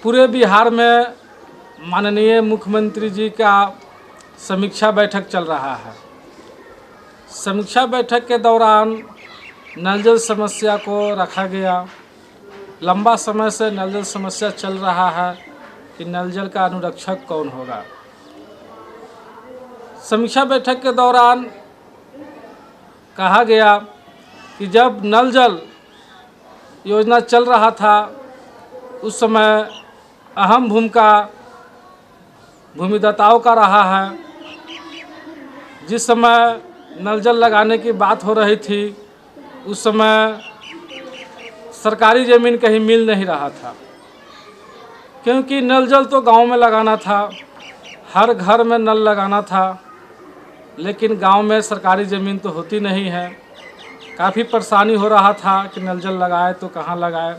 पूरे बिहार में माननीय मुख्यमंत्री जी का समीक्षा बैठक चल रहा है। समीक्षा बैठक के दौरान नल जल समस्या को रखा गया। लंबा समय से नल जल समस्या चल रहा है कि नल जल का अनुरक्षक कौन होगा। समीक्षा बैठक के दौरान कहा गया कि जब नल जल योजना चल रहा था उस समय अहम भूमिका भूमिदाताओं का रहा है। जिस समय नल जल लगाने की बात हो रही थी उस समय सरकारी ज़मीन कहीं मिल नहीं रहा था, क्योंकि नल जल तो गांव में लगाना था, हर घर में नल लगाना था, लेकिन गांव में सरकारी ज़मीन तो होती नहीं है। काफ़ी परेशानी हो रहा था कि नल जल लगाए तो कहाँ लगाए।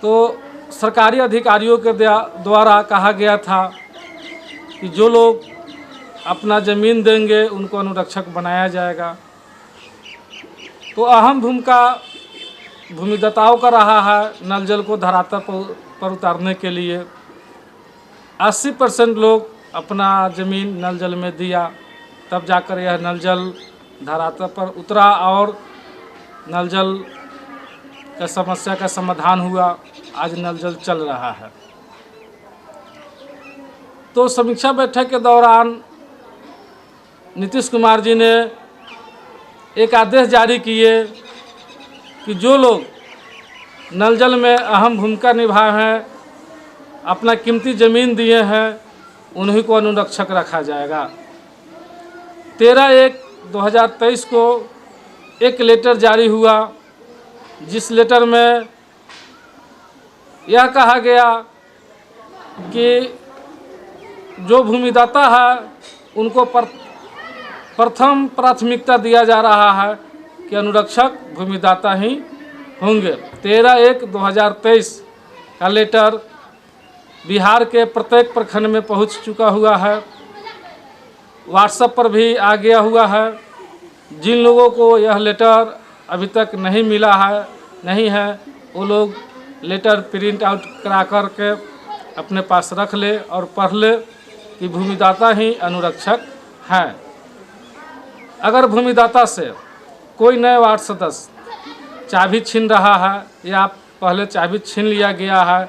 तो सरकारी अधिकारियों के द्वारा कहा गया था कि जो लोग अपना ज़मीन देंगे उनको अनुरक्षक बनाया जाएगा। तो अहम भूमिका भूमिदाताओं का रहा है नल जल को धरातल पर उतारने के लिए। 80% लोग अपना ज़मीन नल जल में दिया, तब जाकर यह नल जल धरातल पर उतरा और नल जल का समस्या का समाधान हुआ। आज नल जल चल रहा है। तो समीक्षा बैठक के दौरान नीतीश कुमार जी ने एक आदेश जारी किए कि जो लोग नल जल में अहम भूमिका निभाए हैं, अपना कीमती ज़मीन दिए हैं, उन्हीं को अनुरक्षक रखा जाएगा। 13/1/2023 को एक लेटर जारी हुआ, जिस लेटर में यह कहा गया कि जो भूमिदाता है उनको प्रथम प्राथमिकता दिया जा रहा है कि अनुरक्षक भूमिदाता ही होंगे। 13/1/2023 का लेटर बिहार के प्रत्येक प्रखंड में पहुंच चुका हुआ है। व्हाट्सएप पर भी आ गया हुआ है। जिन लोगों को यह लेटर अभी तक नहीं मिला है नहीं है, वो लोग लेटर प्रिंट आउट करा कर के अपने पास रख ले और पढ़ ले कि भूमिदाता ही अनुरक्षक हैं। अगर भूमिदाता से कोई नए वार्ड सदस्य चाबी छीन रहा है या पहले चाबी छीन लिया गया है,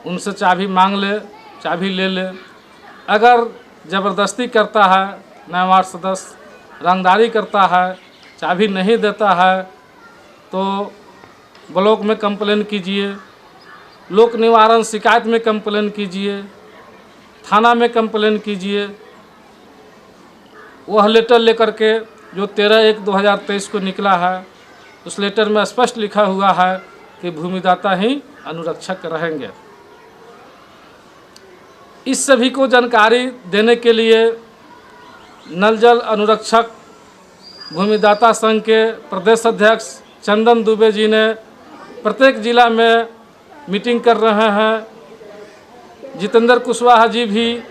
उनसे चाबी मांग ले, चाबी ले ले। अगर ज़बरदस्ती करता है नया वार्ड सदस्य, रंगदारी करता है, चाबी नहीं देता है, तो ब्लॉक में कंप्लेन कीजिए, लोक निवारण शिकायत में कंप्लेन कीजिए, थाना में कंप्लेन कीजिए। वह लेटर लेकर के जो 13/1/2023 को निकला है, उस लेटर में स्पष्ट लिखा हुआ है कि भूमिदाता ही अनुरक्षक रहेंगे। इस सभी को जानकारी देने के लिए नल जल अनुरक्षक भूमिदाता संघ के प्रदेश अध्यक्ष चंदन दुबे जी ने प्रत्येक जिला में मीटिंग कर रहे हैं। जितेंद्र कुशवाहा जी भी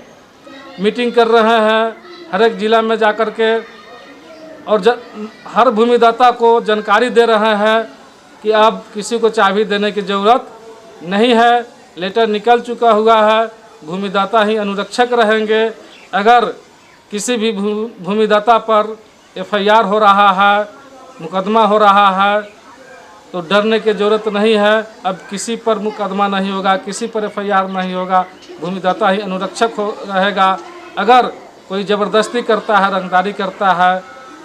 मीटिंग कर रहे हैं हर एक जिला में जाकर के, और हर भूमिदाता को जानकारी दे रहे हैं कि अब किसी को चाबी देने की ज़रूरत नहीं है। लेटर निकल चुका हुआ है, भूमिदाता ही अनुरक्षक रहेंगे। अगर किसी भी भूमिदाता पर FIR हो रहा है, मुकदमा हो रहा है, तो डरने की ज़रूरत नहीं है। अब किसी पर मुकदमा नहीं होगा, किसी पर FIR नहीं होगा, भूमिदाता ही अनुरक्षक रहेगा। अगर कोई ज़बरदस्ती करता है, रंगदारी करता है,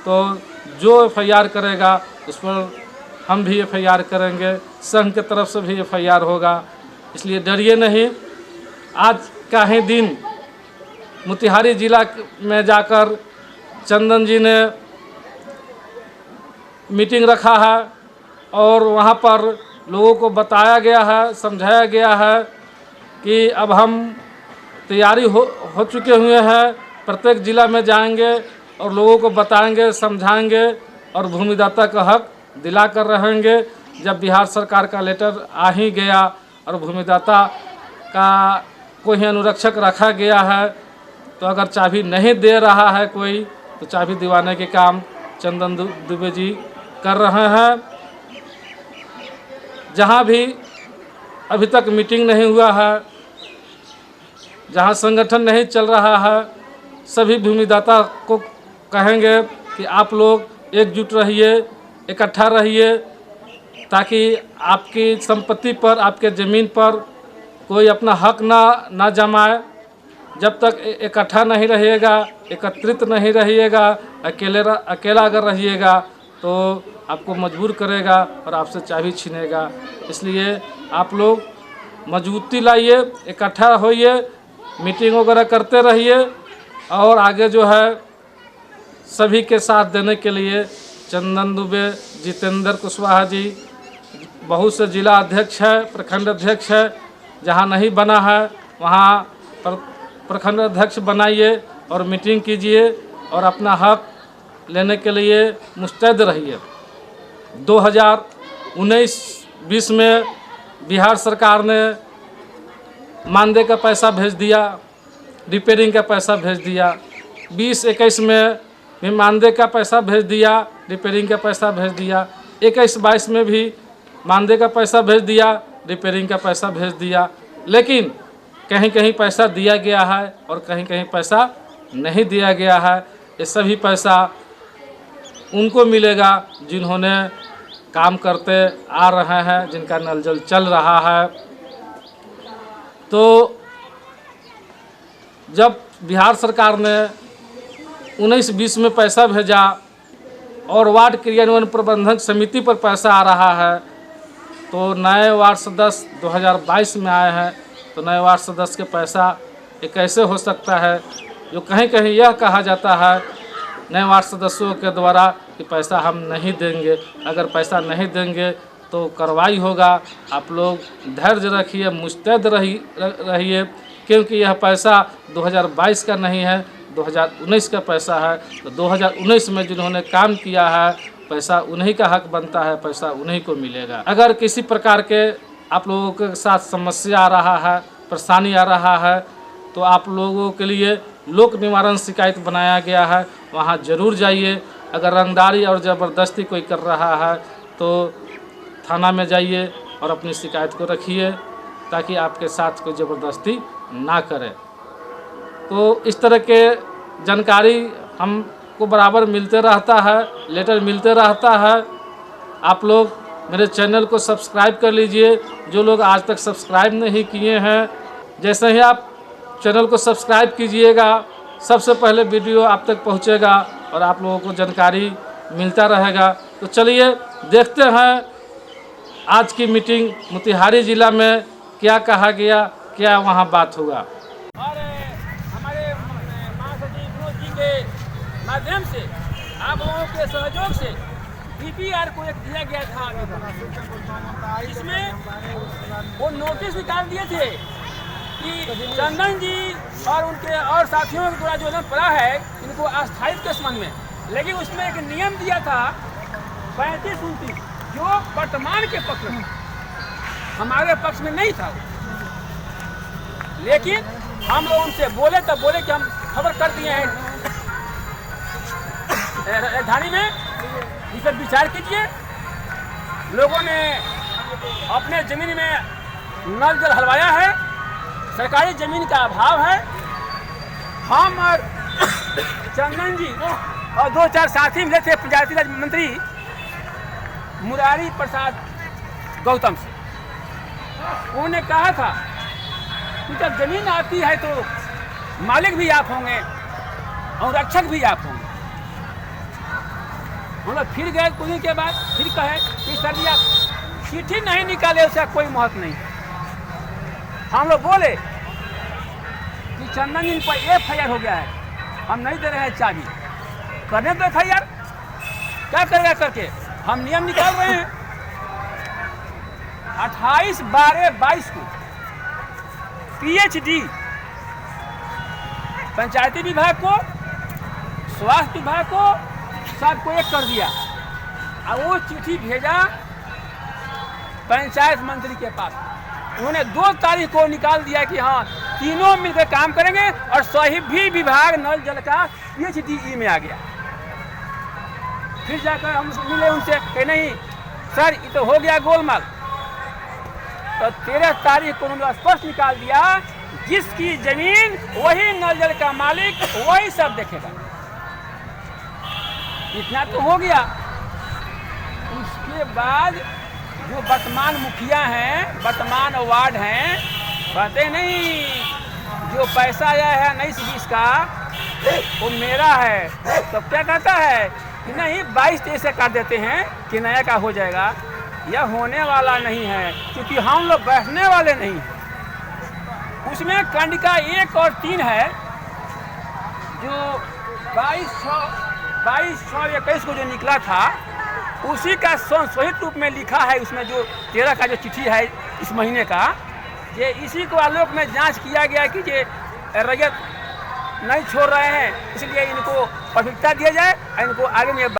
तो जो FIR करेगा उस पर हम भी FIR करेंगे, संघ के तरफ से भी FIR होगा। इसलिए डरिए नहीं। आज का ही दिन मोतिहारी जिला में जाकर चंदन जी ने मीटिंग रखा है और वहाँ पर लोगों को बताया गया है, समझाया गया है कि अब हम तैयारी हो चुके हुए हैं। प्रत्येक जिला में जाएंगे और लोगों को बताएंगे, समझाएंगे और भूमिदाता का हक दिला कर रहेंगे। जब बिहार सरकार का लेटर आ ही गया और भूमिदाता का कोई अनुरक्षक रखा गया है, तो अगर चाबी नहीं दे रहा है कोई, तो चाबी दिवाने के काम चंदन दुबे जी कर रहे हैं। जहाँ भी अभी तक मीटिंग नहीं हुआ है, जहाँ संगठन नहीं चल रहा है, सभी भूमिदाता को कहेंगे कि आप लोग एकजुट रहिए, इकट्ठा रहिए, ताकि आपकी संपत्ति पर, आपके ज़मीन पर कोई अपना हक ना जमाए। जब तक इकट्ठा नहीं रहिएगा, एकत्रित नहीं रहिएगा, अकेला अगर रहिएगा तो आपको मजबूर करेगा और आपसे चाबी छीनेगा। इसलिए आप लोग मजबूती लाइए, इकट्ठा होइए, मीटिंग वगैरह करते रहिए और आगे जो है सभी के साथ देने के लिए चंदन दुबे, जितेंद्र कुशवाहा जी बहुत से जिला अध्यक्ष है, प्रखंड अध्यक्ष है, जहाँ नहीं बना है वहाँ पर प्रखंड अध्यक्ष बनाइए और मीटिंग कीजिए और अपना हक लेने के लिए मुस्तैद रहिए। 2019-20 में बिहार सरकार ने मानदेय का पैसा भेज दिया, रिपेयरिंग का पैसा भेज दिया। 20-21 में भी मानदेय का पैसा भेज दिया, रिपेयरिंग का पैसा भेज दिया। 21-22 में भी मानदेय का पैसा भेज दिया, रिपेयरिंग का पैसा भेज दिया। लेकिन कहीं कहीं पैसा दिया गया है और कहीं कहीं पैसा नहीं दिया गया है। ये सभी पैसा उनको मिलेगा जिन्होंने काम करते आ रहे हैं, जिनका नल जल चल रहा है। तो जब बिहार सरकार ने 19-20 में पैसा भेजा और वार्ड क्रियान्वयन प्रबंधक समिति पर पैसा आ रहा है, तो नए वार्ड सदस्य 2022 में आए हैं, तो नए वार्ड सदस्य के पैसा ये कैसे हो सकता है? जो कहीं कहीं यह कहा जाता है नए वार्ड सदस्यों के द्वारा कि पैसा हम नहीं देंगे। अगर पैसा नहीं देंगे तो कार्रवाई होगा। आप लोग धैर्य रखिए, मुस्तैद रहिए, क्योंकि यह पैसा 2022 का नहीं है, 2019 का पैसा है। तो 2019 में जिन्होंने काम किया है, पैसा उन्हीं का हक बनता है, पैसा उन्हीं को मिलेगा। अगर किसी प्रकार के आप लोगों के साथ समस्या आ रहा है, परेशानी आ रहा है, तो आप लोगों के लिए लोक निवारण शिकायत बनाया गया है, वहाँ ज़रूर जाइए। अगर रंगदारी और ज़बरदस्ती कोई कर रहा है तो थाना में जाइए और अपनी शिकायत को रखिए, ताकि आपके साथ कोई ज़बरदस्ती ना करे। तो इस तरह के जानकारी हमको बराबर मिलते रहता है, लेटर मिलते रहता है। आप लोग मेरे चैनल को सब्सक्राइब कर लीजिए, जो लोग आज तक सब्सक्राइब नहीं किए हैं। जैसे ही आप चैनल को सब्सक्राइब कीजिएगा, सबसे पहले वीडियो आप तक पहुंचेगा और आप लोगों को जानकारी मिलता रहेगा। तो चलिए देखते हैं आज की मीटिंग मोतिहारी ज़िला में क्या कहा गया, क्या वहां बात हुआ। और हमारे महासचिव विनोद जी के माध्यम से, आप लोगों के सहयोग से DPR को एक दिया गया था। इसमें वो नोटिस निकाल दिए थे कि चंदन जी और उनके और साथियों के द्वारा जो न पड़ा है, इनको अस्थायित्व के संबंध में। लेकिन उसमें एक नियम दिया था 35-29, जो वर्तमान के पक्ष में, हमारे पक्ष में नहीं था। लेकिन हम लोग उनसे बोले, तब बोले कि हम खबर कर दिए हैं राजधानी में, इस पर विचार कीजिए। लोगों ने अपने जमीन में नल जल हलवाया है, सरकारी जमीन का अभाव है। हम और चंदन जी और 2-4 साथी मिले थे पंचायती राज मंत्री मुरारी प्रसाद गौतम से। उन्होंने कहा था कि जब जमीन आती है तो मालिक भी आप होंगे और रक्षक भी आप होंगे। हम लोग फिर गए कुछ दिन के बाद, फिर कहे कि सर जी आप चिट्ठी नहीं निकाले, उसका कोई महत्व नहीं। हम लोग बोले कि चंदन जी पर FIR हो गया है, हम नहीं दे रहे हैं चाबी। करने तो FIR, क्या करेगा करके, हम नियम निकाल रहे हैं। 28/12/22 को PhD पंचायती विभाग को, स्वास्थ्य विभाग को, सबको एक कर दिया। और वो चिट्ठी भेजा पंचायत मंत्री के पास। उन्होंने 2 तारीख को निकाल दिया कि हाँ तीनों मिलकर काम करेंगे, और सभी विभाग नल जल का PhD में आ गया। फिर जाकर हम मिले उनसे कि नहीं सर ये तो हो गया गोलमाल। तो तो 13 तारीख को उन्होंने स्पष्ट निकाल दिया, जिसकी जमीन वही नल जल का मालिक, वही सब देखेगा। इतना तो हो गया। उसके बाद जो वर्तमान मुखिया हैं, वर्तमान वार्ड हैं, कहते नहीं जो पैसा आया है 19-20 का वो मेरा है। तो क्या कहता है कि नहीं 22-23 से काट देते हैं कि नया का हो जाएगा। यह होने वाला नहीं है, क्योंकि हम लोग बैठने वाले नहीं हैं। उसमें कंडिका 1 और 3 है, जो 22/6/21 को जो निकला था, उसी का संशोधित रूप में लिखा है। उसमें जो 13 का जो चिट्ठी है इस महीने का, ये इसी को आलोक में जांच किया गया कि ये रैयत नहीं छोड़ रहे हैं, इसलिए इनको प्राथमिकता दिया जाए, इनको आगे में